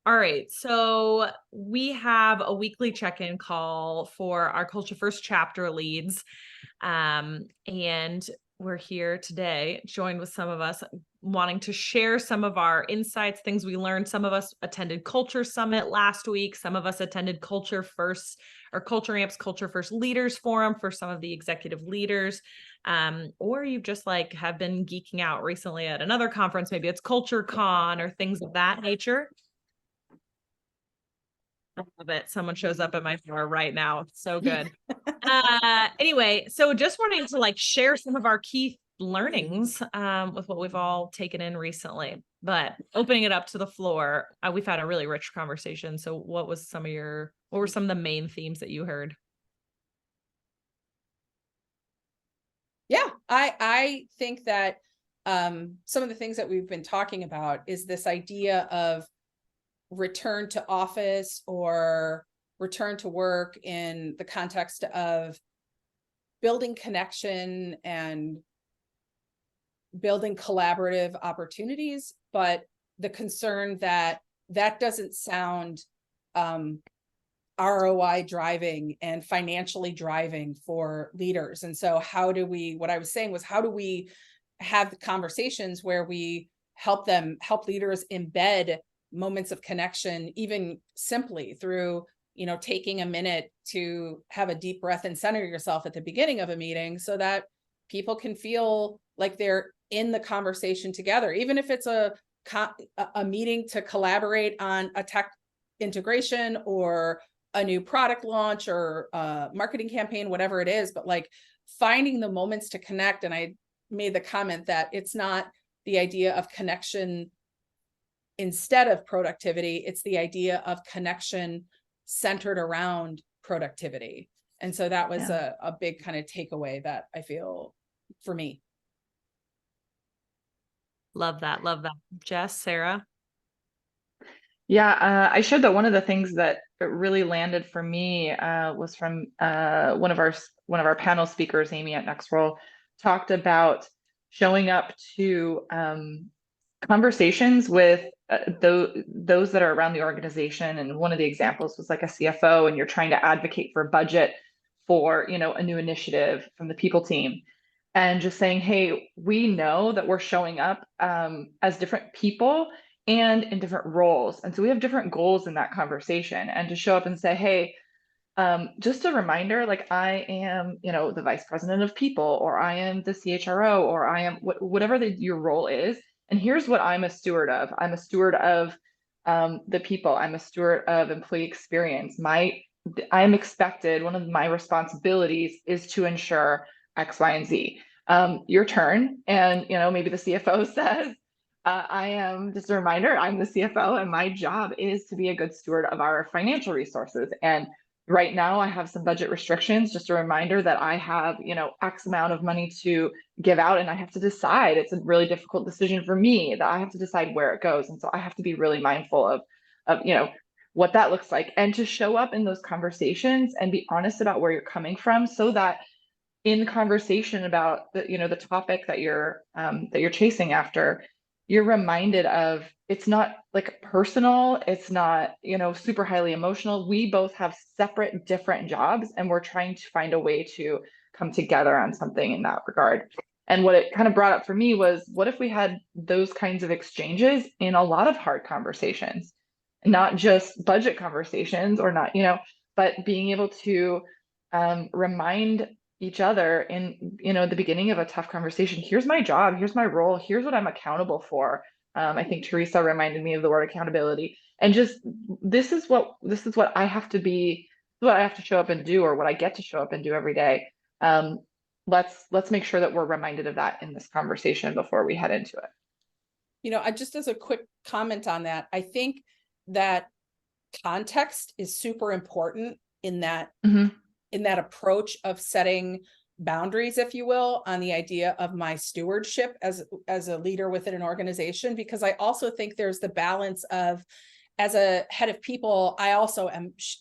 All right. So we have a weekly check-in call for our Culture First chapter leads. And we're here today, joined with some of us wanting to share some of our insights, things we learned. Some of us attended Culture Summit last week. Some of us attended Culture First or Culture Amp's Culture First Leaders Forum for some of the executive leaders. Or you just like have been geeking out recently at another conference. Maybe it's Culture Con or things of that nature. I love it. Someone shows up at my door right now. So good. Anyway, so just wanting to like share some of our key learnings with what we've all taken in recently, but opening it up to the floor, we've had a really rich conversation. So what were some of the main themes that you heard? Yeah, I think that some of the things that we've been talking about is this idea of return to office or return to work in the context of building connection and building collaborative opportunities, but the concern that that doesn't sound ROI driving and financially driving for leaders. And so what I was saying was, how do we have the conversations where we help leaders embed moments of connection, even simply through, taking a minute to have a deep breath and center yourself at the beginning of a meeting so that people can feel like they're in the conversation together, even if it's a meeting to collaborate on a tech integration or a new product launch or a marketing campaign, whatever it is, but like finding the moments to connect. And I made the comment that it's not the idea of connection instead of productivity, it's the idea of connection centered around productivity. And so that was a big kind of takeaway that I feel for me. Love that. Love that. Jess, Sarah. Yeah, I shared that one of the things that really landed for me was from one of our panel speakers, Amy at Nextroll, talked about showing up to conversations with those that are around the organization. And one of the examples was like a CFO, and you're trying to advocate for a budget for a new initiative from the people team. And just saying, hey, we know that we're showing up as different people and in different roles. And so we have different goals in that conversation. And to show up and say, hey, just a reminder, like I am, the vice president of people, or I am the CHRO, or I am whatever your role is. And here's what I'm a steward of. I'm a steward of the people. I'm a steward of employee experience. I'm expected, one of my responsibilities is to ensure X, Y, and Z. Your turn. And, maybe the CFO says, I am just a reminder, I'm the CFO and my job is to be a good steward of our financial resources. And right now I have some budget restrictions, just a reminder that I have, X amount of money to give out and I have to decide. It's a really difficult decision for me that I have to decide where it goes. And so I have to be really mindful of what that looks like, and to show up in those conversations and be honest about where you're coming from, so that in conversation about the topic that you're chasing after, you're reminded of it's not like personal, it's not super highly emotional. We both have separate, different jobs, and we're trying to find a way to come together on something in that regard. And what it kind of brought up for me was, what if we had those kinds of exchanges in a lot of hard conversations, not just budget conversations, or not, but being able to remind each other in the beginning of a tough conversation, here's my job, here's my role, here's what I'm accountable for. I think Teresa reminded me of the word accountability, and just this is what I have to be, what I have to show up and do, or what I get to show up and do every day. Let's make sure that we're reminded of that in this conversation before we head into it. I just, as a quick comment on that, I think that context is super important in that in that approach of setting boundaries, if you will, on the idea of my stewardship as a leader within an organization. Because I also think there's the balance of, as a head of people, I also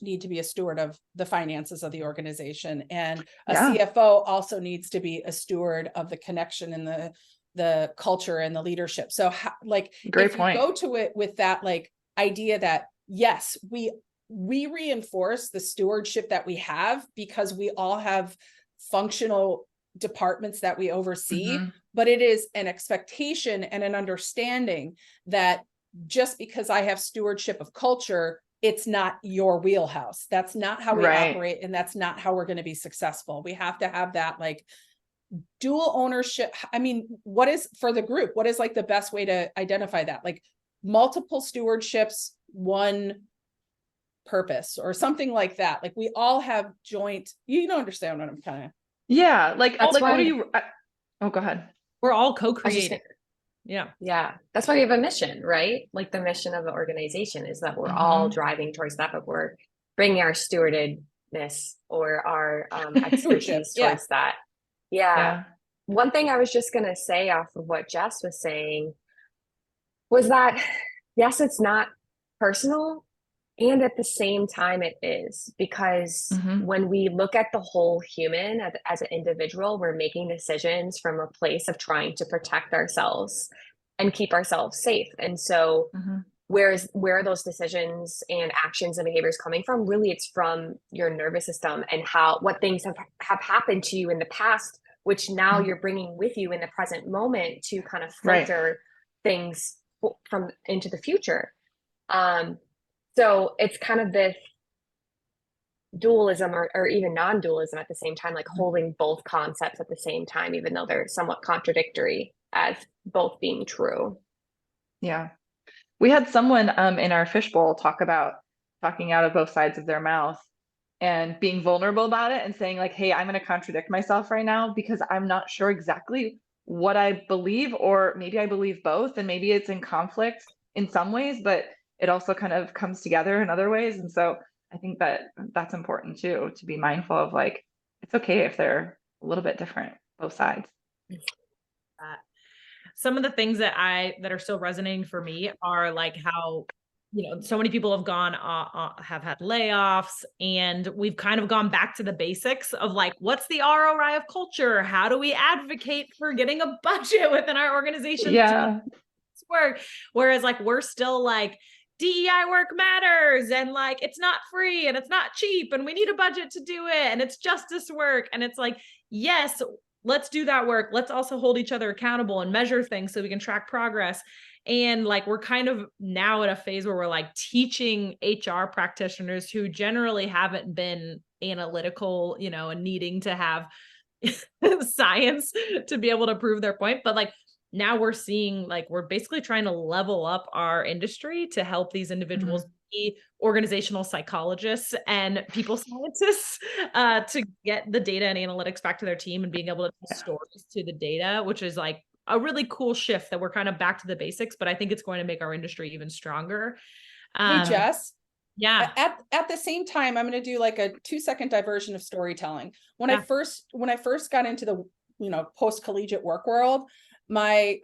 need to be a steward of the finances of the organization, and a CFO also needs to be a steward of the connection and the culture and the leadership. So, Great point. You go to it with that idea that yes, we reinforce the stewardship that we have because we all have functional departments that we oversee, Mhm. but it is an expectation and an understanding that just because I have stewardship of culture, it's not your wheelhouse. That's not how we Right. operate, and that's not how we're going to be successful. We have to have that like dual ownership. I mean, what is for the group? What is like the best way to identify that? Like multiple stewardships, one purpose or something like that. Like we all have joint, you don't understand what I'm kind of. Yeah. Like, That's like, what why- do you, oh, go ahead. We're all I was just co-creating. gonna- Yeah. Yeah, that's why we have a mission, right? Like the mission of the organization is that we're all driving towards that, but we're bringing our stewardedness or our expertise yeah. towards that. Yeah. Yeah. One thing I was just gonna say off of what Jess was saying was that yes, it's not personal, and at the same time it is, because Mhm. when we look at the whole human as an individual, we're making decisions from a place of trying to protect ourselves and keep ourselves safe. And so Mhm. where are those decisions and actions and behaviors coming from? Really, it's from your nervous system and what things have happened to you in the past, which now Mhm. you're bringing with you in the present moment to kind of Right. filter things from into the future. So it's kind of this dualism or even non-dualism at the same time, like holding both concepts at the same time, even though they're somewhat contradictory as both being true. Yeah. We had someone in our fishbowl talk about talking out of both sides of their mouth and being vulnerable about it and saying like, hey, I'm going to contradict myself right now because I'm not sure exactly what I believe, or maybe I believe both, and maybe it's in conflict in some ways, but it also kind of comes together in other ways. And so I think that that's important too, to be mindful of like, it's okay if they're a little bit different, both sides. Some of the things that are still resonating for me are like how, so many people have gone, have had layoffs, and we've kind of gone back to the basics of like, what's the ROI of culture? How do we advocate for getting a budget within our organization? Yeah. Work. Whereas like, we're still like, DEI work matters, and like, it's not free and it's not cheap and we need a budget to do it, and it's justice work. And it's like, yes, let's do that work. Let's also hold each other accountable and measure things so we can track progress. And like, we're kind of now at a phase where we're like teaching HR practitioners who generally haven't been analytical, and needing to have science to be able to prove their point. But like, now we're seeing like, we're basically trying to level up our industry to help these individuals be organizational psychologists and people scientists, to get the data and analytics back to their team and being able to tell stories to the data, which is like a really cool shift that we're kind of back to the basics, but I think it's going to make our industry even stronger. Hey, Jess. Yeah. At the same time, I'm going to do like a 2-second diversion of storytelling. When Yeah. I first got into the post-collegiate work world, my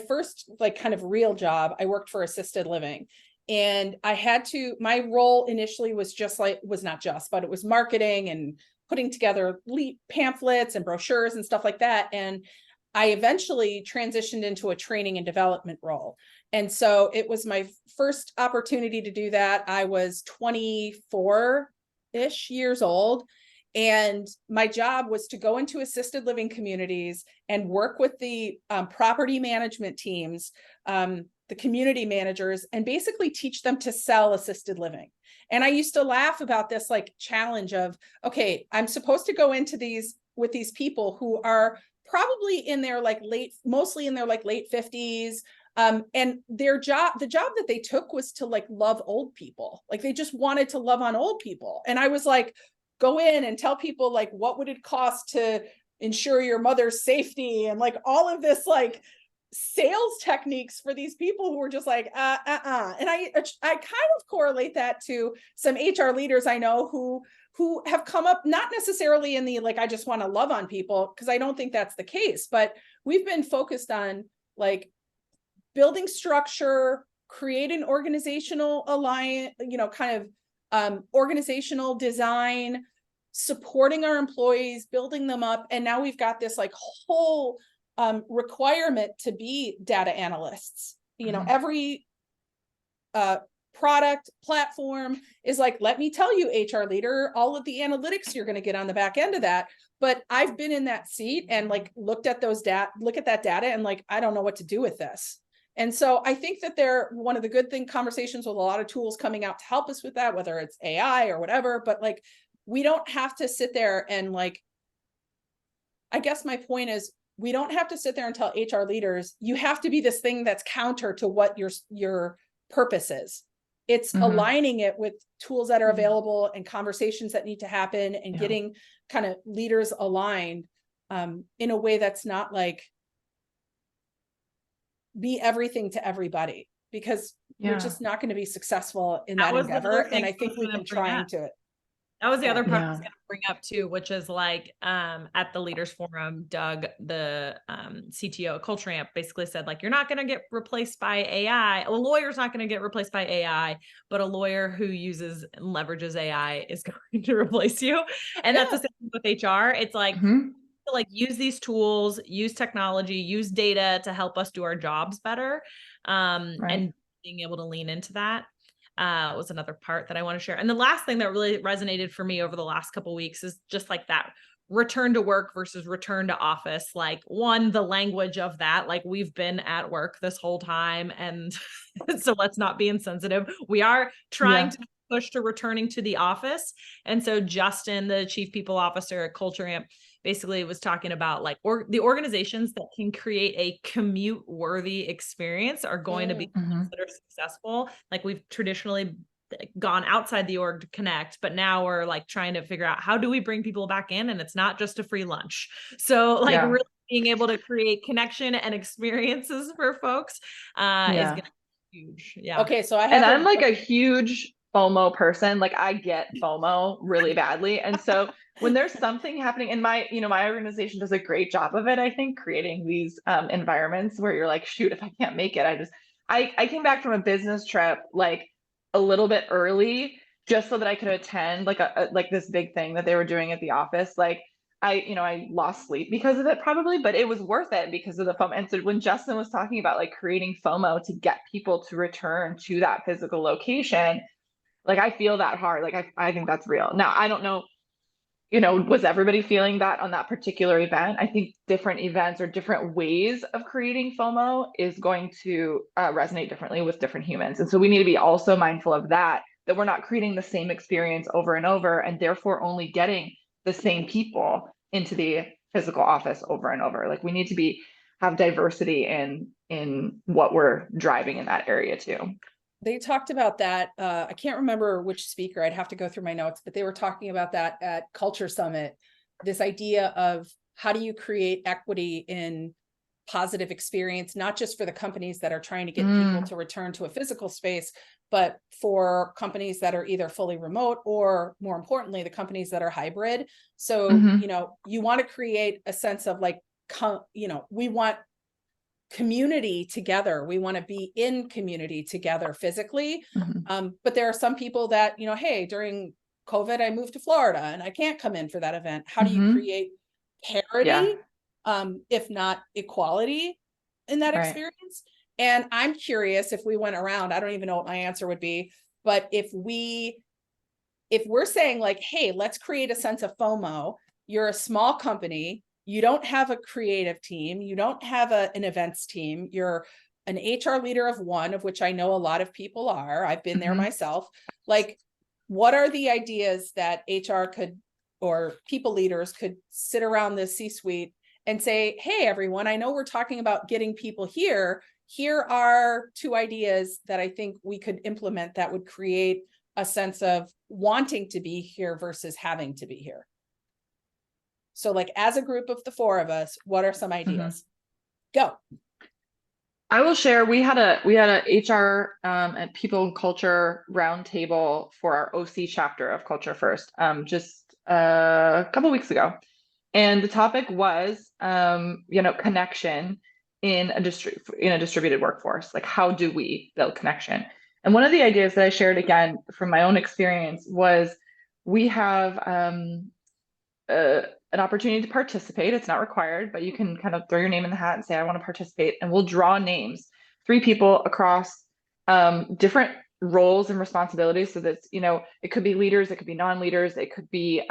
first like kind of real job, I worked for assisted living, and my role initially was but it was marketing and putting together pamphlets and brochures and stuff like that. And I eventually transitioned into a training and development role. And so it was my first opportunity to do that. I was 24-ish years old. And my job was to go into assisted living communities and work with the property management teams, the community managers, and basically teach them to sell assisted living. And I used to laugh about this like challenge of, okay, I'm supposed to go into with these people who are probably in their mostly in their late 50s. And the job that they took was to like love old people. Like they just wanted to love on old people. And I was like, go in and tell people like, what would it cost to ensure your mother's safety? And like all of this, like sales techniques for these people who were just like, And I kind of correlate that to some HR leaders I know who have come up, not necessarily in the, like, I just want to love on people, because I don't think that's the case, but we've been focused on like building structure, creating organizational alliance, kind of organizational design, supporting our employees, building them up. And now we've got this like whole requirement to be data analysts. Every product platform is like, let me tell you, HR leader, all of the analytics you're going to get on the back end of that. But I've been in that seat and like look at that data and like, I don't know what to do with this. And so I think that they're one of the good conversations with a lot of tools coming out to help us with that, whether it's AI or whatever, but like, we don't have to sit there and like, I guess my point is, we don't have to sit there and tell HR leaders, you have to be this thing that's counter to what your purpose is. It's aligning it with tools that are available and conversations that need to happen and getting kind of leaders aligned in a way that's not like be everything to everybody, because we're just not going to be successful in that endeavor. And I think we've been trying to. That was the other part I Yeah. was going to bring up too, which is like at the Leaders Forum, Doug, the CTO at Culture Amp, basically said like, you're not going to get replaced by AI. A lawyer's not going to get replaced by AI, but a lawyer who uses and leverages AI is going to replace you. And that's the same thing with HR. It's like, like use these tools, use technology, use data to help us do our jobs better. And being able to lean into that was another part that I want to share. And the last thing that really resonated for me over the last couple of weeks is just like that return to work versus return to office. Like one, the language of that, like we've been at work this whole time. And so let's not be insensitive. We are trying to push to returning to the office. And so Justin, the chief people officer at Culture Amp, basically was talking about like, the organizations that can create a commute worthy experience are going to be considered successful. Like we've traditionally gone outside the org to connect, but now we're like trying to figure out how do we bring people back in, and it's not just a free lunch. So like really being able to create connection and experiences for folks is going to be huge. Yeah. Okay. So I'm like a huge FOMO person. Like I get FOMO really badly. And so when there's something happening in my organization does a great job of it, I think, creating these environments where you're like, shoot, if I can't make it, I came back from a business trip like a little bit early just so that I could attend like this big thing that they were doing at the office. Like I lost sleep because of it probably, but it was worth it because of the FOMO. And so when Justin was talking about like creating FOMO to get people to return to that physical location, like I feel that hard. Like I think that's real. Now, I don't know, was everybody feeling that on that particular event? I think different events or different ways of creating FOMO is going to resonate differently with different humans. And so we need to be also mindful of that we're not creating the same experience over and over, and therefore only getting the same people into the physical office over and over. Like we need to have diversity in what we're driving in that area too. They talked about that. I can't remember which speaker, I'd have to go through my notes, but they were talking about that at Culture Summit, this idea of how do you create equity in positive experience, not just for the companies that are trying to get people to return to a physical space, but for companies that are either fully remote or, more importantly, the companies that are hybrid. So, you want to create a sense of like, we want community together. We want to be in community together physically. But there are some people that, hey, during COVID, I moved to Florida and I can't come in for that event. How do you create parity, if not equality in that experience? And I'm curious, if we went around, I don't even know what my answer would be, but if we're saying like, hey, let's create a sense of FOMO, you're a small company, you don't have a creative team, you don't have an events team, you're an HR leader of one, of which I know a lot of people are, I've been there myself. Like, what are the ideas that HR could, or people leaders could sit around the C-suite and say, hey, everyone, I know we're talking about getting people here. Here are 2 ideas that I think we could implement that would create a sense of wanting to be here versus having to be here. So like as a group of the 4 of us, what are some ideas? Go. I will share, we had a HR and people and culture roundtable for our OC chapter of Culture First just a couple weeks ago. And the topic was, connection in a distributed workforce. Like, how do we build connection? And one of the ideas that I shared, again, from my own experience, was we have an opportunity to participate. It's not required, but you can kind of throw your name in the hat and say, I want to participate. And we'll draw names, 3 people across different roles and responsibilities. So that's, you know, it could be leaders, it could be non-leaders, it could be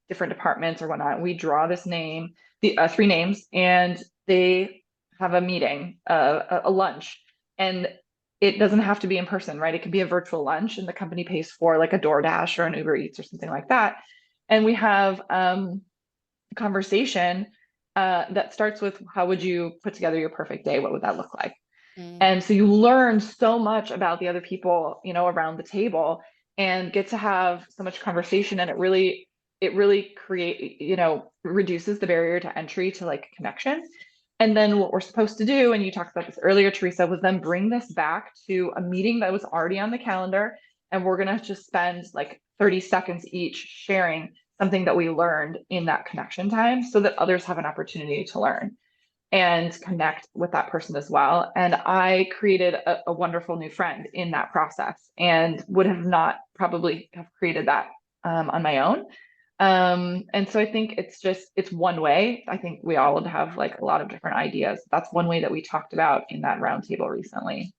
different departments or whatnot. We draw this name, the 3 names, and they have a meeting, a lunch, and it doesn't have to be in person, right? It could be a virtual lunch, and the company pays for like a DoorDash or an Uber Eats or something like that. And we have a conversation that starts with, how would you put together your perfect day? What would that look like? And so you learn so much about the other people, you know, around the table, and get to have so much conversation. And it really create, you know, reduces the barrier to entry to like connection. And then what we're supposed to do, and you talked about this earlier, Teresa, was then bring this back to a meeting that was already on the calendar. And we're going to just spend like 30 seconds each sharing something that we learned in that connection time, so that others have an opportunity to learn and connect with that person as well. And I created a wonderful new friend in that process, and would have not probably have created that on my own. And so I think it's one way. I think we all would have like a lot of different ideas. That's one way that we talked about in that roundtable recently.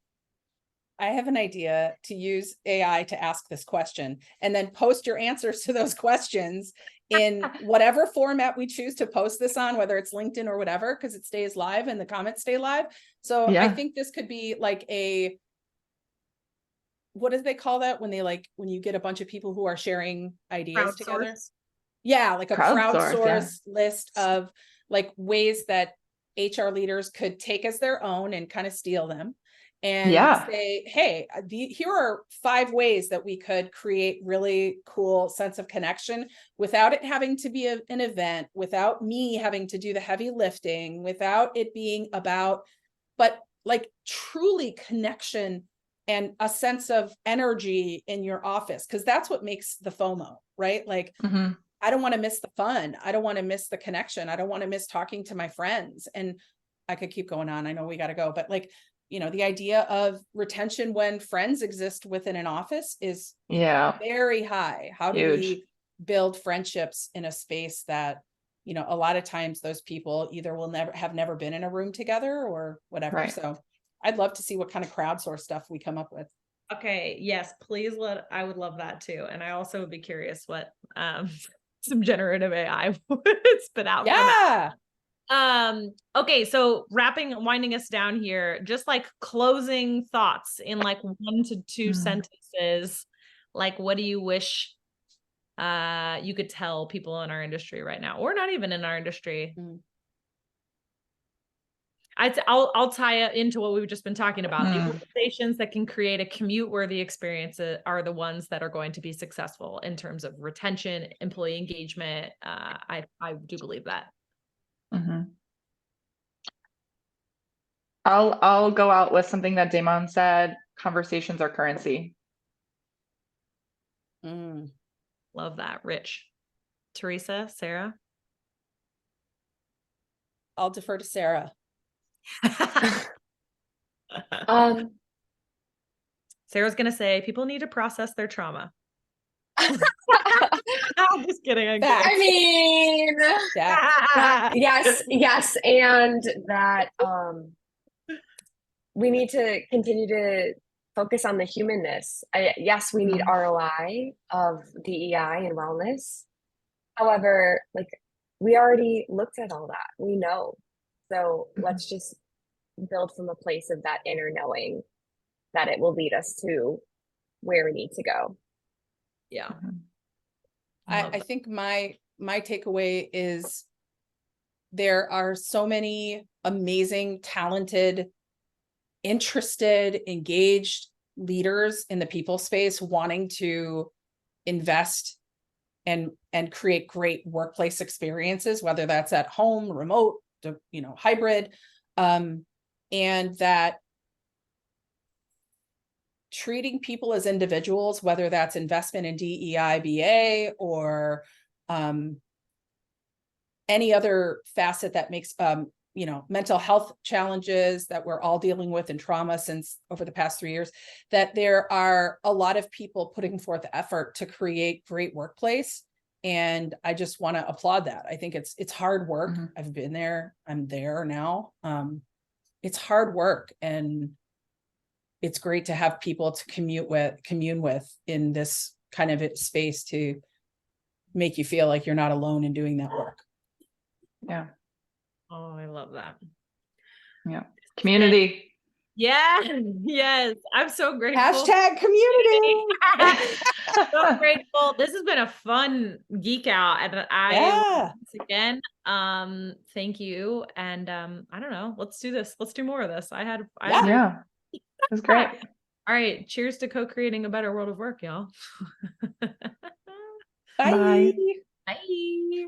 I have an idea to use AI to ask this question, and then post your answers to those questions in whatever format we choose to post this on, whether it's LinkedIn or whatever, because it stays live and the comments stay live. So I think this could be like what do they call that when you get a bunch of people who are sharing ideas together? Yeah, like a crowdsource list of like ways that HR leaders could take as their own and kind of steal them. And say, hey, here are 5 ways that we could create really cool sense of connection without it having to be an event, without me having to do the heavy lifting, without it being about, but like truly connection and a sense of energy in your office. Because that's what makes the FOMO, right? Like, I don't want to miss the fun. I don't want to miss the connection. I don't want to miss talking to my friends. And I could keep going on. I know we got to go, but like, you know, the idea of retention when friends exist within an office is very high. How do we build friendships in a space that, you know, a lot of times those people either will never been in a room together or whatever. Right. So I'd love to see what kind of crowdsource stuff we come up with. Okay. Yes, please I would love that too. And I also would be curious what some generative AI would spit out. Yeah. Okay, so winding us down here, just like closing thoughts in like 1 to 2 sentences, like what do you wish you could tell people in our industry right now, or not even in our industry? I'll tie it into what we've just been talking about. The organizations that can create a commute-worthy experience are the ones that are going to be successful in terms of retention, employee engagement. I do believe that. I'll go out with something that Damon said: conversations are currency. Love that. Rich. Teresa, Sarah? I'll defer to Sarah. Sarah's gonna say people need to process their trauma. I'm just kidding. I mean, yes, and that we need to continue to focus on the humanness. Yes, we need ROI of DEI and wellness. However, like, we already looked at all that. We know. So let's just build from a place of that inner knowing that it will lead us to where we need to go. Yeah. I think my takeaway is there are so many amazing, talented, interested, engaged leaders in the people space wanting to invest and create great workplace experiences, whether that's at home, remote, you know, hybrid, and that treating people as individuals, whether that's investment in DEI, BA, or any other facet that makes, you know, mental health challenges that we're all dealing with and trauma since over the past 3 years, that there are a lot of people putting forth effort to create great workplace. And I just want to applaud that. I think it's hard work. I've been there. I'm there now. It's hard work, and it's great to have people to commune with in this kind of space to make you feel like you're not alone in doing that work. Yeah. Oh, I love that. Yeah. Community. Yeah. Yes. I'm so grateful. Hashtag community. So grateful. This has been a fun geek out, and I Yeah. once again, thank you. And I don't know, let's do this. Let's do more of this. Yeah. Yeah. It was great. All right. Cheers to co-creating a better world of work, y'all. Bye. Bye. Bye.